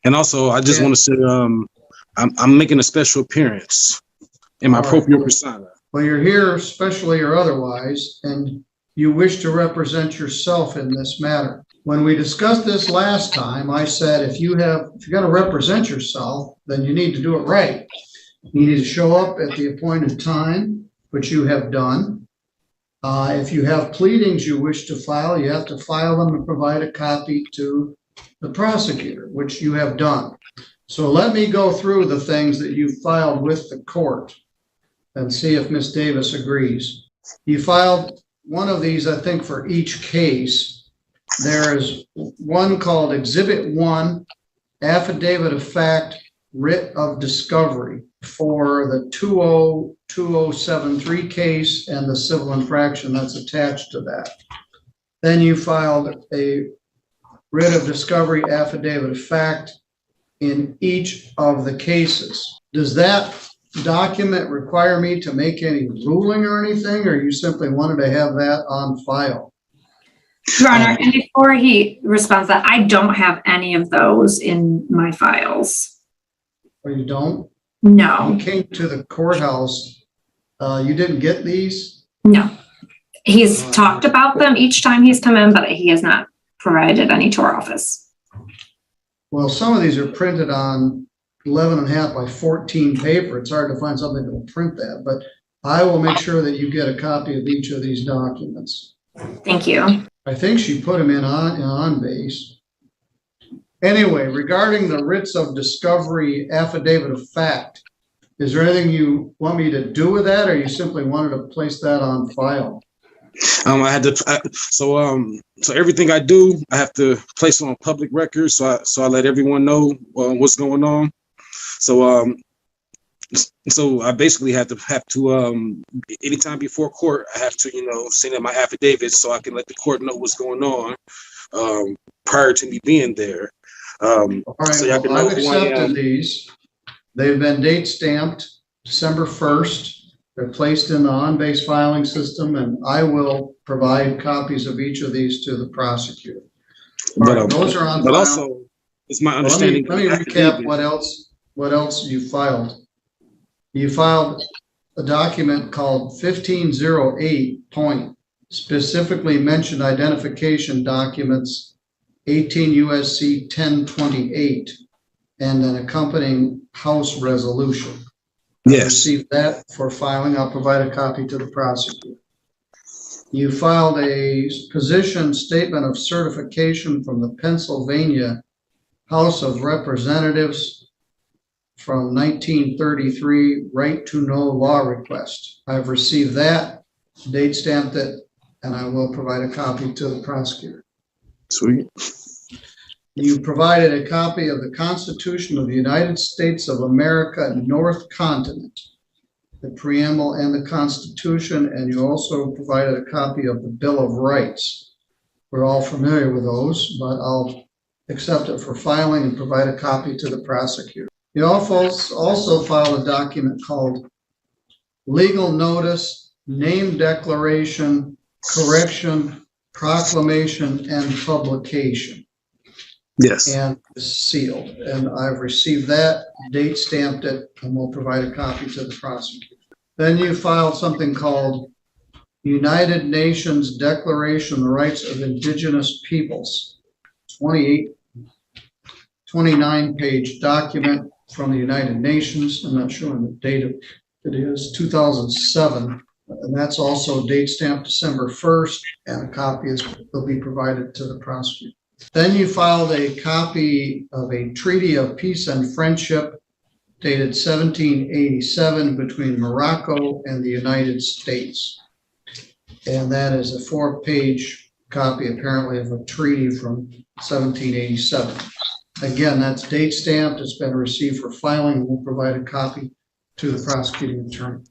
And also, I just want to say, I'm making a special appearance in my proprio persona. Well, you're here, especially or otherwise, and you wish to represent yourself in this matter. When we discussed this last time, I said if you're going to represent yourself, then you need to do it right. You need to show up at the appointed time, which you have done. If you have pleadings you wish to file, you have to file them and provide a copy to the prosecutor, which you have done. So let me go through the things that you filed with the court and see if Ms. Davis agrees. You filed one of these, I think, for each case. There is one called Exhibit 1, Affidavit of Fact, Writ of Discovery for the 20073 case and the civil infraction that's attached to that. Then you filed a Writ of Discovery, Affidavit of Fact in each of the cases. Does that document require me to make any ruling or anything, or you simply wanted to have that on file? Your Honor, and before he responds to that, I don't have any of those in my files. Or you don't? No. You came to the courthouse. You didn't get these? No. He's talked about them each time he's come in, but he has not provided any to our office. Well, some of these are printed on 11.5 by 14 paper. It's hard to find something that will print that, but I will make sure that you get a copy of each of these documents. Thank you. I think she put them in on base. Anyway, regarding the writs of discovery, affidavit of fact, is there anything you want me to do with that, or you simply wanted to place that on file? I had to. So everything I do, I have to place on public record. So I let everyone know what's going on. So I basically have to anytime before court, I have to send in my affidavit so I can let the court know what's going on prior to me being there. All right, so well, I've accepted these. They've been date stamped December 1st. They're placed in the on-base filing system, and I will provide copies of each of these to the prosecutor. Right, those are on but file. Also, it's my understanding. Let me recap what else you filed. You filed a document called 1508 point, specifically mentioned identification documents 18 USC 1028 and an accompanying House resolution. Yes. Received that for filing. I'll provide a copy to the prosecutor. You filed a position statement of certification from the Pennsylvania House of Representatives from 1933 right to know law request. I've received that, date stamped it, and I will provide a copy to the prosecutor. Sweet. You provided a copy of the Constitution of the United States of America, North Continent, the preamble and the Constitution, and you also provided a copy of the Bill of Rights. We're all familiar with those, but I'll accept it for filing and provide a copy to the prosecutor. You also filed a document called Legal Notice, Name Declaration, Correction, Proclamation, and Publication. Yes. And sealed. And I've received that, date stamped it, and we'll provide a copy to the prosecutor. Then you filed something called United Nations Declaration on the Rights of Indigenous Peoples, 29-page document from the United Nations. I'm not sure on the date of it is 2007. And that's also date stamped December 1st, and a copy will be provided to the prosecutor. Then you filed a copy of a Treaty of Peace and Friendship dated 1787 between Morocco and the United States. And that is a 4-page copy, apparently, of a treaty from 1787. Again, that's date stamped. It's been received for filing. We'll provide a copy to the prosecuting attorney.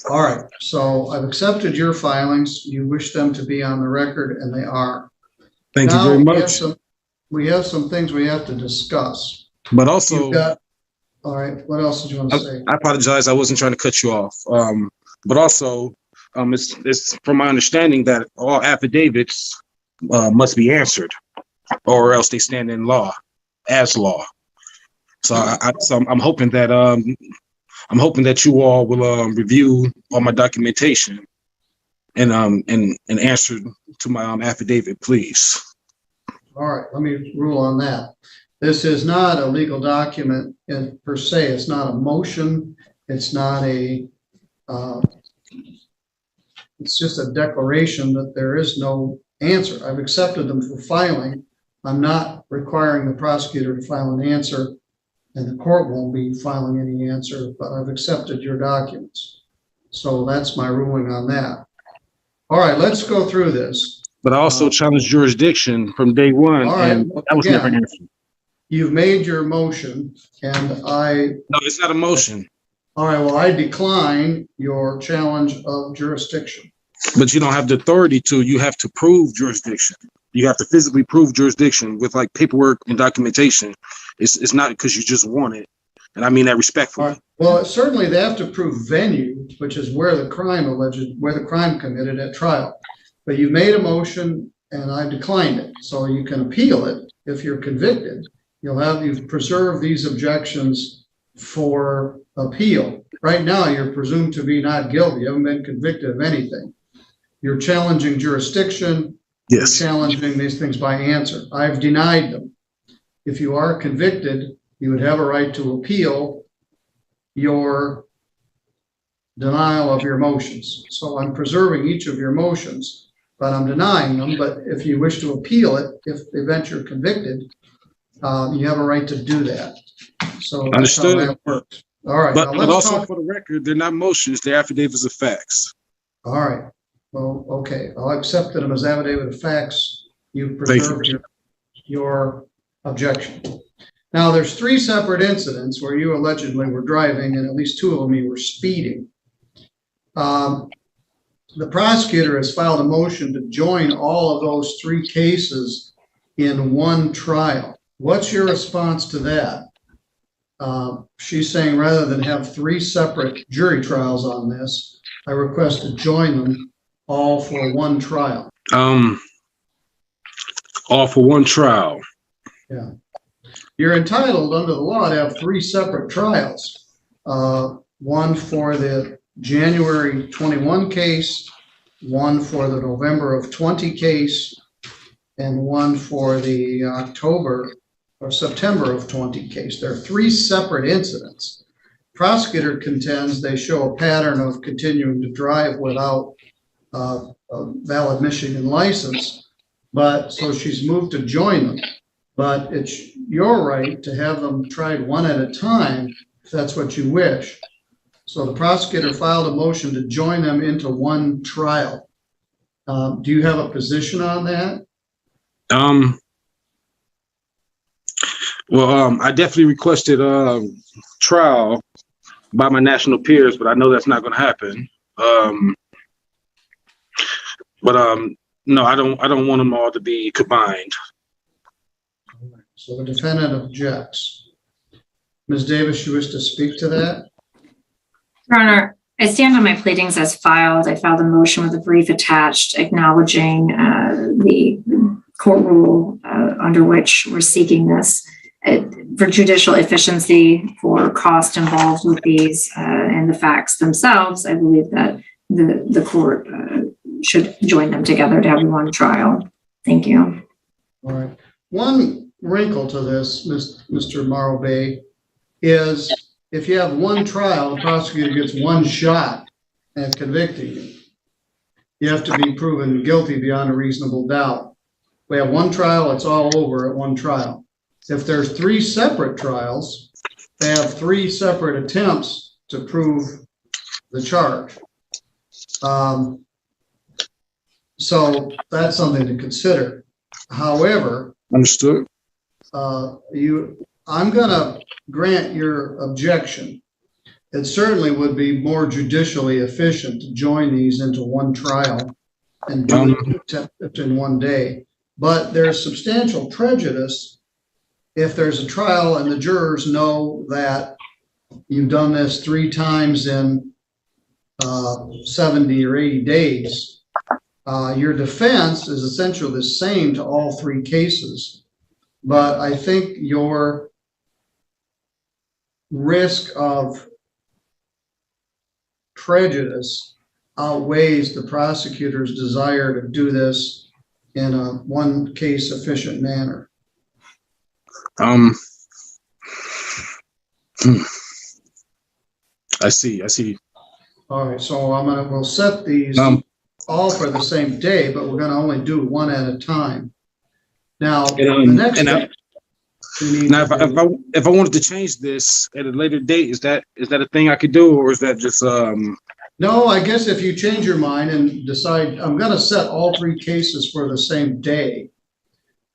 All right, so I've accepted your filings. You wish them to be on the record, and they are. Thank you very much. We have some things we have to discuss. But also, all right, what else did you want to say? I apologize. I wasn't trying to cut you off. But also, it's from my understanding that all affidavits must be answered, or else they stand in law. as law. So I'm hoping that you all will review all my documentation and answer to my affidavit, please. All right, let me rule on that. This is not a legal document per se. It's not a motion. It's not a, it's just a declaration that there is no answer. I've accepted them for filing. I'm not requiring the prosecutor to file an answer, and the court won't be filing any answer, but I've accepted your documents. So that's my ruling on that. All right, let's go through this. But I also challenged jurisdiction from day one, right, and that was never answered. You've made your motion, and No, it's not a motion. All right, well, I decline your challenge of jurisdiction. But you don't have the authority to. You have to prove jurisdiction. You have to physically prove jurisdiction with like paperwork and documentation. It's not because you just want it, and I mean that respectfully. Right. Well, certainly they have to prove venue, which is where the crime committed at trial. But you made a motion, and I declined it, so you can appeal it if you're convicted. You've preserved these objections for appeal. Right now, you're presumed to be not guilty. You haven't been convicted of anything. You're challenging jurisdiction. Yes. You're challenging these things by answer. I've denied them. If you are convicted, you would have a right to appeal your denial of your motions. So I'm preserving each of your motions, but I'm denying them. But if you wish to appeal it, if the event you're convicted, you have a right to do that. So that's how that works. All right. But also for the record, they're not motions, they're affidavits of facts. All right. Well, okay. I'll accept them as affidavit of facts. You've preserved your objection. Now, there's 3 separate incidents where you allegedly were driving, and at least 2 of them you were speeding. The prosecutor has filed a motion to join all of those 3 cases in one trial. What's your response to that? She's saying rather than have 3 separate jury trials on this, I request to join them all for one trial. All for one trial. Yeah. You're entitled under the law to have 3 separate trials. One for the January 21 case, one for the November of 20 case, and one for the October or September of 20 case. There are 3 separate incidents. Prosecutor contends they show a pattern of continuing to drive without a valid Michigan license, but so she's moved to join them. But it's your right to have them tried one at a time if that's what you wish. So the prosecutor filed a motion to join them into one trial. Do you have a position on that? Well, I definitely requested trial by my national peers, but I know that's not going to happen. No, I don't want them all to be combined. So the defendant objects. Ms. Davis, you wish to speak to that? Your Honor, I stand on my pleadings as filed. I filed a motion with a brief attached acknowledging the court rule under which we're seeking this for judicial efficiency, for cost involved with these and the facts themselves. I believe that the court should join them together to have one trial. Thank you. All right. One wrinkle to this, Mr. Morrow Bay, is if you have one trial, the prosecutor gets one shot at convicting you. You have to be proven guilty beyond a reasonable doubt. We have one trial, it's all over at one trial. If there's 3 separate trials, they have 3 separate attempts to prove the charge. So that's something to consider. However, understood. I'm going to grant your objection. It certainly would be more judicially efficient to join these into one trial and do it in one day. But there's substantial prejudice if there's a trial and the jurors know that you've done this 3 times in 70 or 80 days. Your defense is essentially the same to all 3 cases. but I think your risk of prejudice outweighs the prosecutor's desire to do this in a one case efficient manner. I see. All right, so we'll set these all for the same day, but we're gonna only do one at a time. Now, the next step if I wanted to change this at a later date, is that a thing I could do, or is that just No, I guess if you change your mind and decide, I'm gonna set all three cases for the same day.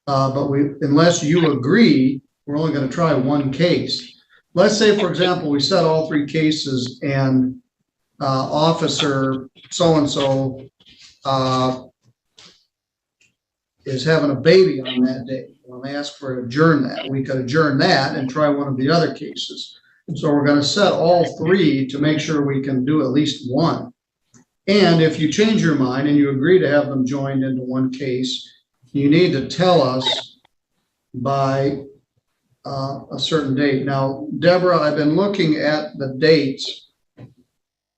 But unless you agree, we're only gonna try one case. Let's say, for example, we set all three cases and officer so-and-so is having a baby on that day. When they ask for adjourn that, we could adjourn that and try one of the other cases. So we're going to set all three to make sure we can do at least one. And if you change your mind and you agree to have them joined into one case, you need to tell us by a certain date. Now, Deborah, I've been looking at the dates.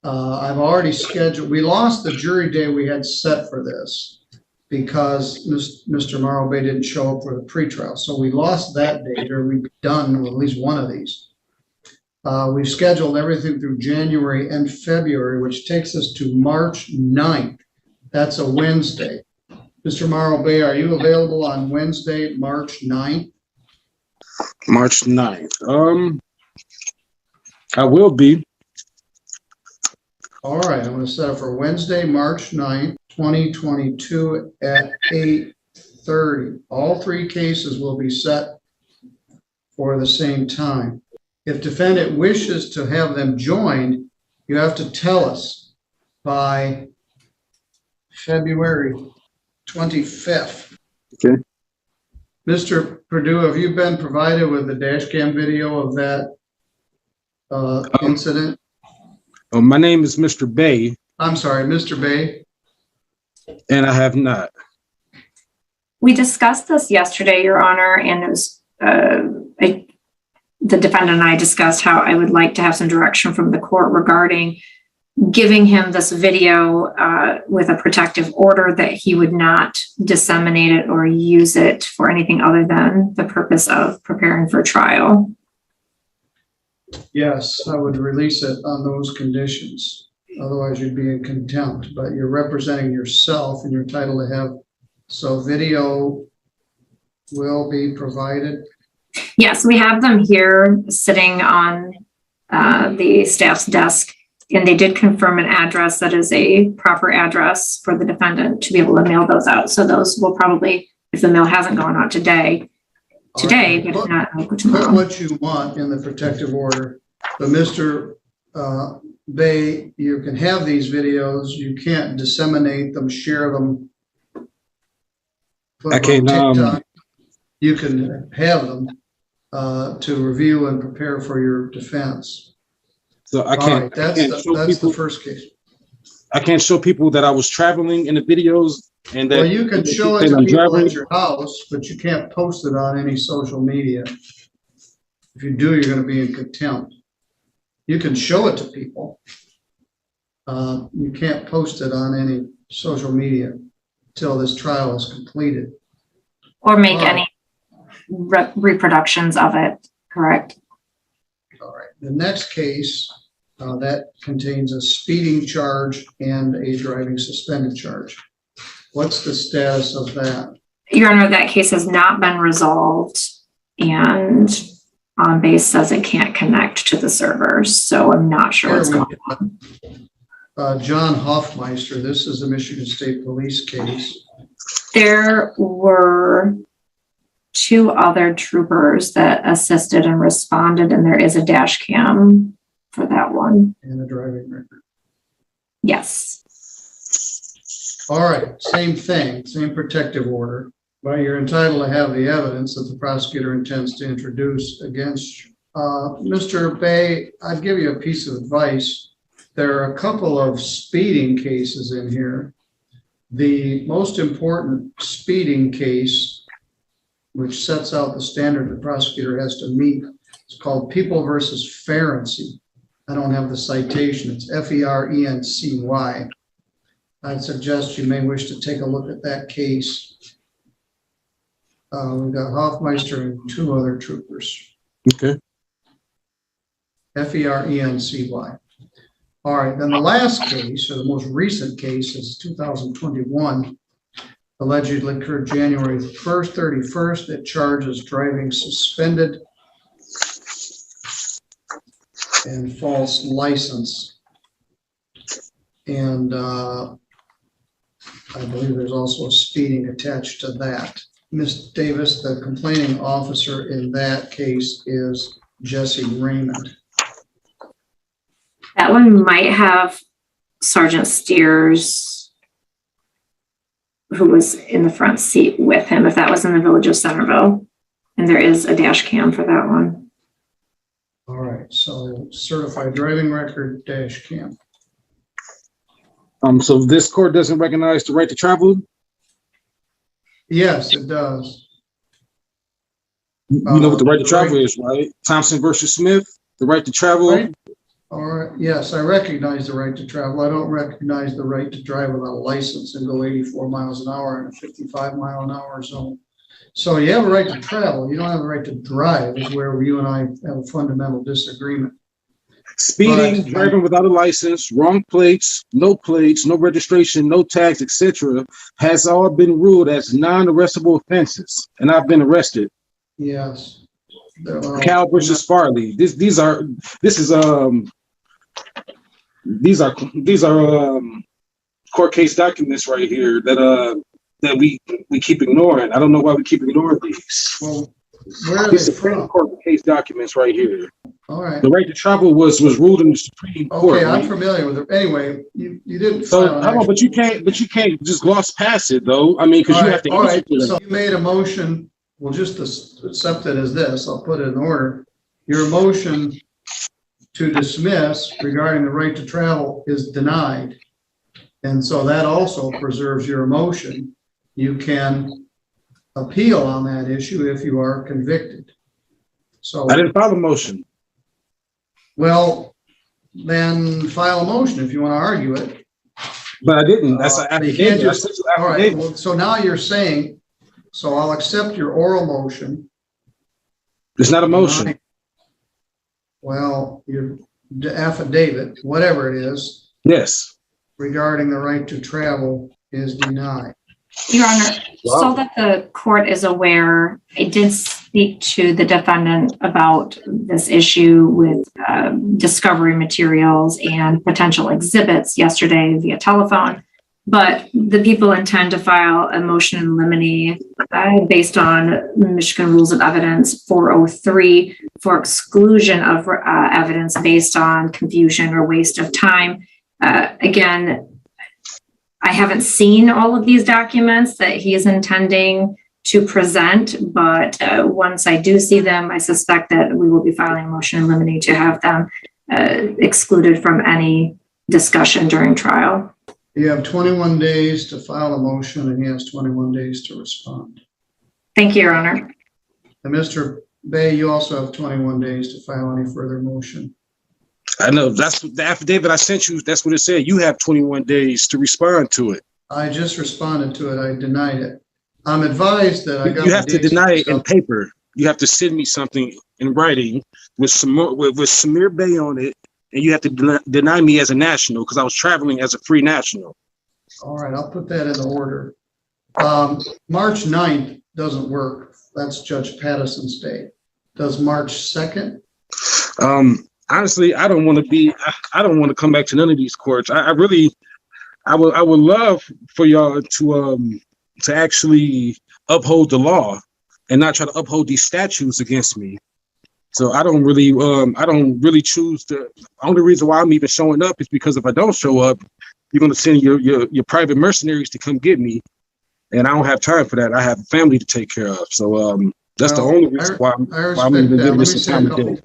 I've already scheduled, we lost the jury day we had set for this because Mr. Morrow Bay didn't show up for the pretrial. So we lost that date, or we'd be done with at least one of these. We've scheduled everything through January and February, which takes us to March 9th. That's a Wednesday. Mr. Morrow Bay, are you available on Wednesday, March 9th? March 9th? I will be. All right, I'm going to set it for Wednesday, March 9th, 2022 at 8:30. All three cases will be set for the same time. If defendant wishes to have them joined, you have to tell us by February 25th. Okay. Mr. Perdue, have you been provided with the dash cam video of that incident? My name is Mr. Bay. I'm sorry, Mr. Bay. And I have not. We discussed this yesterday, Your Honor, and it was the defendant and I discussed how I would like to have some direction from the court regarding giving him this video with a protective order that he would not disseminate it or use it for anything other than the purpose of preparing for trial. Yes, I would release it on those conditions. Otherwise, you'd be in contempt, but you're representing yourself and you're entitled to have, so video will be provided. Yes, we have them here sitting on the staff's desk, and they did confirm an address that is a proper address for the defendant to be able to mail those out. So those will probably, if the mail hasn't gone out today, but if not, I'll go tomorrow. Put what you want in the protective order. But Mr. Bay, you can have these videos. You can't disseminate them, share them. I can. You can have them to review and prepare for your defense. So I can't. Right, that's the first case. I can't show people that I was traveling in the videos, and that. Well, you can show it to people at your house, but you can't post it on any social media. If you do, you're going to be in contempt. You can show it to people. You can't post it on any social media until this trial is completed. Or make any reproductions of it, correct? All right. The next case, that contains a speeding charge and a driving suspended charge. What's the status of that? Your Honor, that case has not been resolved, and on base says it can't connect to the servers, so I'm not sure what's going on. John Hoffmeister, this is a Michigan State Police case. There were two other troopers that assisted and responded, and there is a dash cam for that one. And a driving record. Yes. All right, same thing, same protective order, but you're entitled to have the evidence that the prosecutor intends to introduce against you. Mr. Bay, I'd give you a piece of advice. There are a couple of speeding cases in here. The most important speeding case which sets out the standard the prosecutor has to meet. It's called People versus Ferency. I don't have the citation. It's Ferency. I'd suggest you may wish to take a look at that case. We've got Hoffmeister and two other troopers. Okay. Ferency. All right, then the last case, or the most recent case, is 2021. Allegedly occurred January 1st, 31st. It charges driving suspended and false license. And I believe there's also a speeding attached to that. Ms. Davis, the complaining officer in that case is Jesse Raymond. That one might have Sergeant Steers, who was in the front seat with him, if that was in the village of Centerville. And there is a dash cam for that one. All right, so certified driving record, dash cam. So this court doesn't recognize the right to travel? Yes, it does. You know what the right to travel is, right? Thompson versus Smith, the right to travel. Right. All right, yes, I recognize the right to travel. I don't recognize the right to drive without a license and go 84 miles an hour in a 55-mile-an-hour zone. So you have a right to travel. You don't have a right to drive, is where you and I have a fundamental disagreement. Speeding, driving without a license, wrong plates, no registration, no tags, etc., has all been ruled as non-arrestable offenses, and I've been arrested. Yes. Cal versus Farley. These are court case documents right here that we keep ignoring. I don't know why we keep ignoring these. Well, where are these they Supreme from? Court case documents right here. All right. The right to travel was ruled in the Supreme Court. Okay, I'm right? familiar with it. Anyway, you didn't. So file an hold on, but you can't just gloss past it though. I mean, because you have to. All right. So you made a motion. We'll just accept it as this. I'll put it in order. Your motion to dismiss regarding the right to travel is denied. And so that also preserves your motion. You can appeal on that issue if you are convicted. So I didn't file a motion. Well, then file a motion if you want to argue it. But I didn't. That's an you can't affidavit. just, all right. Well, so now you're saying, so I'll accept your oral motion. It's not a motion. Well, your affidavit, whatever it is. Yes. Regarding the right to travel is denied. Your Honor, so that the court is aware, I did speak to the defendant about this issue with discovery materials and potential exhibits yesterday via telephone. But the people intend to file a motion in limine based on Michigan Rules of Evidence 403 for exclusion of evidence based on confusion or waste of time. Again, I haven't seen all of these documents that he is intending to present, but once I do see them, I suspect that we will be filing a motion in limine to have them excluded from any discussion during trial. You have 21 days to file a motion and he has 21 days to respond. Thank you, Your Honor. And Mr. Bay, you also have 21 days to file any further motion. I know that's the affidavit I sent you. That's what it said. You have 21 days to respond to it. I just responded to it. I denied it. I'm advised that I got. You have to deny it in paper. You have to send me something in writing with Samir Bay on it, and you have to deny me as a national because I was traveling as a free national. All right, I'll put that in order. March 9th doesn't work. That's Judge Patterson's day. Does March 2nd? Honestly, I don't want to come back to none of these courts. I would love for y'all to actually uphold the law and not try to uphold these statutes against me. So I don't really choose to. The only reason why I'm even showing up is because if I don't show up, you're going to send your private mercenaries to come get me, and I don't have time for that. I have a family to take care of. So that's the only reason why I'm even giving this time of day.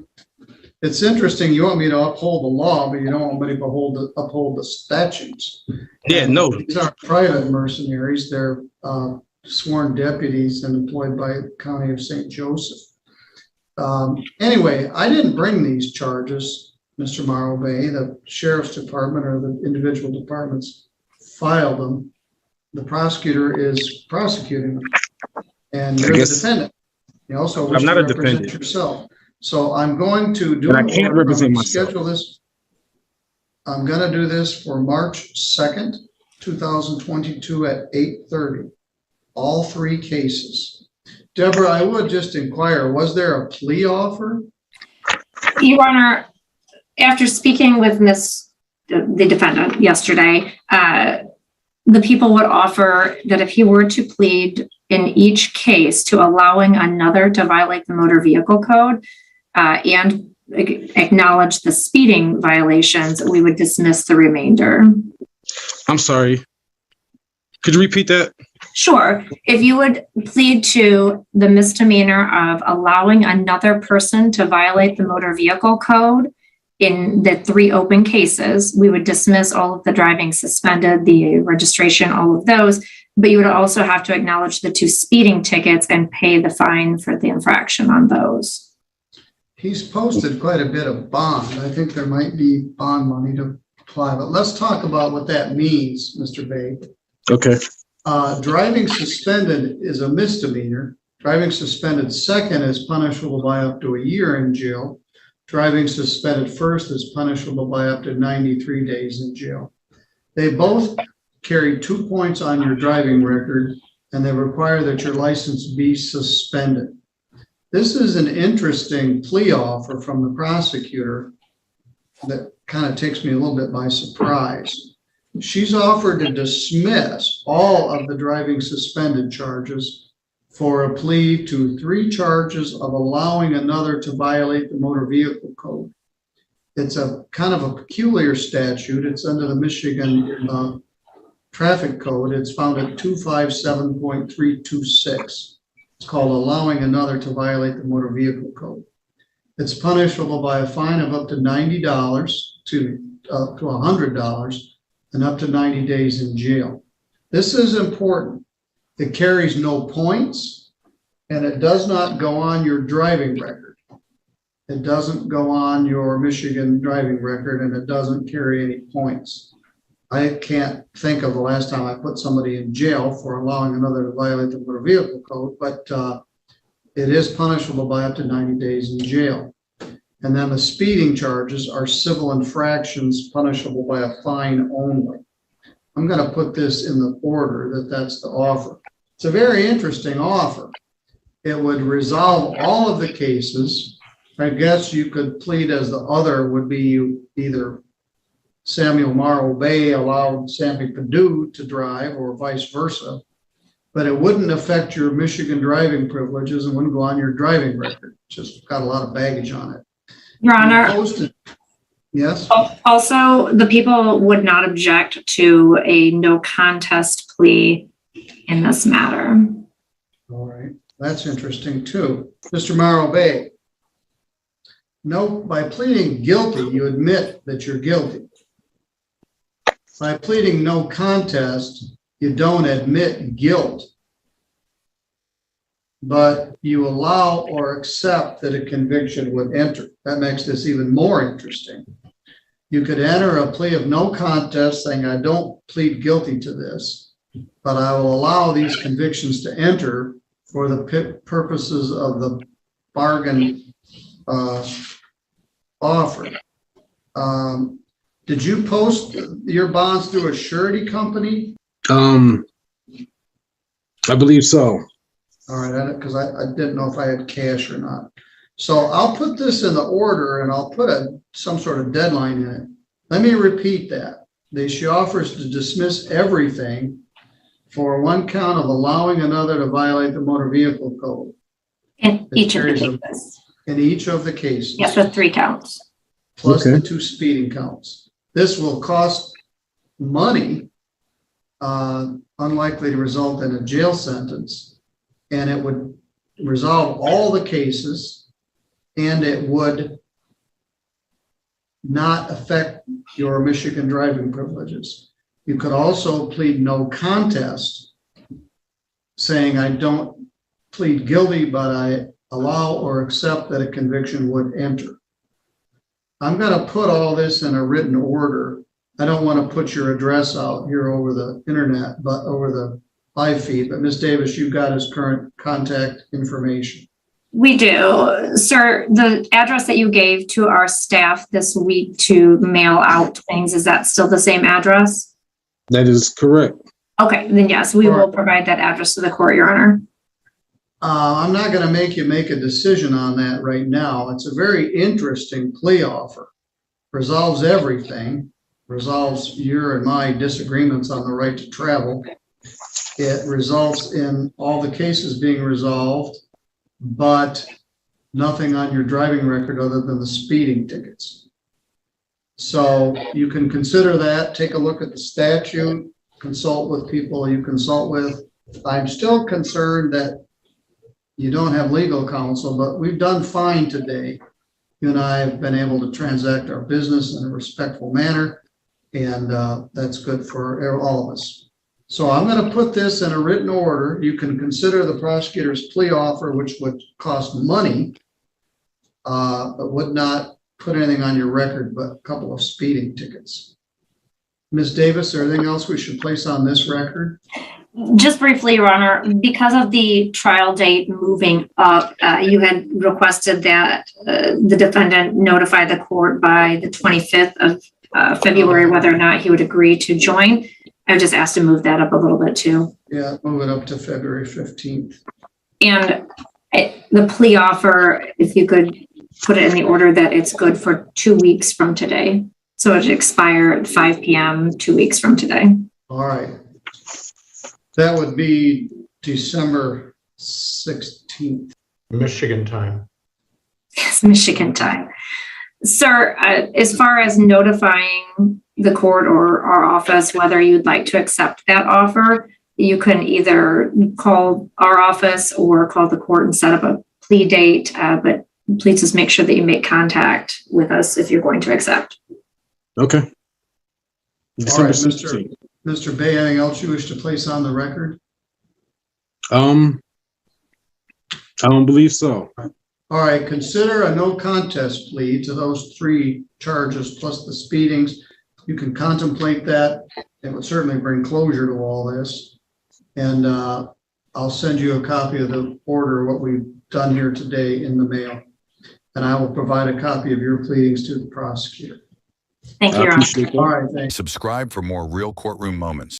It's interesting. You want me to uphold the law, but you don't want me to uphold the statutes. Yeah, no. These aren't private mercenaries. They're sworn deputies and employed by the County of St. Joseph. Anyway, I didn't bring these charges, Mr. Morrow Bay. The Sheriff's Department or the individual departments filed them. The prosecutor is prosecuting them, and you're the defendant. You also wish to represent yourself. So I'm going to do. I can't represent myself. Schedule this. I'm going to do this for March 2nd, 2022 at 8:30. All three cases. Deborah, I would just inquire, was there a plea offer? Your Honor, after speaking with the defendant yesterday, the people would offer that if he were to plead in each case to allowing another to violate the motor vehicle code and acknowledge the speeding violations, we would dismiss the remainder. I'm sorry. Could you repeat that? Sure. If you would plead to the misdemeanor of allowing another person to violate the motor vehicle code in the three open cases, we would dismiss all of the driving suspended, the registration, all of those, but you would also have to acknowledge the two speeding tickets and pay the fine for the infraction on those. He's posted quite a bit of bond. I think there might be bond money to apply, but let's talk about what that means, Mr. Bay. Okay. Driving suspended is a misdemeanor. Driving suspended second is punishable by up to a year in jail. Driving suspended first is punishable by up to 93 days in jail. They both carry 2 points on your driving record, and they require that your license be suspended. This is an interesting plea offer from the prosecutor that kind of takes me a little bit by surprise. She's offered to dismiss all of the driving suspended charges for a plea to 3 charges of allowing another to violate the motor vehicle code. It's a kind of a peculiar statute. It's under the Michigan traffic code. It's found at 257.326. It's called allowing another to violate the motor vehicle code. It's punishable by a fine of up to $90 to $100 and up to 90 days in jail. This is important. It carries no points, and it does not go on your driving record. It doesn't go on your Michigan driving record, and it doesn't carry any points. I can't think of the last time I put somebody in jail for allowing another to violate the motor vehicle code, but it is punishable by up to 90 days in jail. And then the speeding charges are civil infractions punishable by a fine only. I'm going to put this in the order that that's the offer. It's a very interesting offer. It would resolve all of the cases. I guess you could plead as the other would be either Samuel Morrow Bay allowed Sammy Perdue to drive or vice versa, but it wouldn't affect your Michigan driving privileges and wouldn't go on your driving record. It's just got a lot of baggage on it. Your Honor. Yes. Also, the people would not object to a no contest plea in this matter. All right. That's interesting too. Mr. Morrow Bay. No, by pleading guilty, you admit that you're guilty. By pleading no contest, you don't admit guilt, but you allow or accept that a conviction would enter. That makes this even more interesting. You could enter a plea of no contest saying, I don't plead guilty to this, but I will allow these convictions to enter for the purposes of the bargain offer. Did you post your bonds through a surety company? I believe so. All right, because I didn't know if I had cash or not. So I'll put this in the order and I'll put some sort of deadline in it. Let me repeat that. She offers to dismiss everything for 1 count of allowing another to violate the motor vehicle code. In each of the cases. In each of the cases. Yes, with 3 counts. Plus the 2 speeding counts. This will cost money, unlikely to result in a jail sentence, and it would resolve all the cases, and it would not affect your Michigan driving privileges. You could also plead no contest, saying I don't plead guilty, but I allow or accept that a conviction would enter. I'm going to put all this in a written order. I don't want to put your address out here over the internet, but over the live feed. But Ms. Davis, you've got his current contact information. We do. Sir, the address that you gave to our staff this week to mail out things, is that still the same address? That is correct. Okay, then yes, we will provide that address to the court, Your Honor. I'm not going to make you make a decision on that right now. It's a very interesting plea offer. Resolves everything, resolves your and my disagreements on the right to travel. It results in all the cases being resolved, but nothing on your driving record other than the speeding tickets. So you can consider that, take a look at the statute, consult with people you consult with. I'm still concerned that you don't have legal counsel, but we've done fine today. You and I have been able to transact our business in a respectful manner, and that's good for all of us. So I'm going to put this in a written order. You can consider the prosecutor's plea offer, which would cost money, but would not put anything on your record but a couple of speeding tickets. Ms. Davis, is there anything else we should place on this record? Just briefly, Your Honor, because of the trial date moving up, you had requested that the defendant notify the court by the 25th of February whether or not he would agree to join. I would just ask to move that up a little bit too. Yeah, move it up to February 15th. And the plea offer, if you could put it in the order that it's good for 2 weeks from today. So it would expire at 5 p.m. 2 weeks from today. All right. That would be December 16th. Michigan time. Yes, Michigan time. Sir, as far as notifying the court or our office whether you'd like to accept that offer, you can either call our office or call the court and set up a plea date, but please just make sure that you make contact with us if you're going to accept. Okay. All right, Mr. Bay, anything else you wish to place on the record? I don't believe so. All right, consider a no contest plea to those 3 charges plus the speedings. You can contemplate that. It would certainly bring closure to all this. And I'll send you a copy of the order, what we've done here today, in the mail. And I will provide a copy of your pleadings to the prosecutor. Thank you, Your Honor. All right, thanks. Subscribe for more real courtroom moments.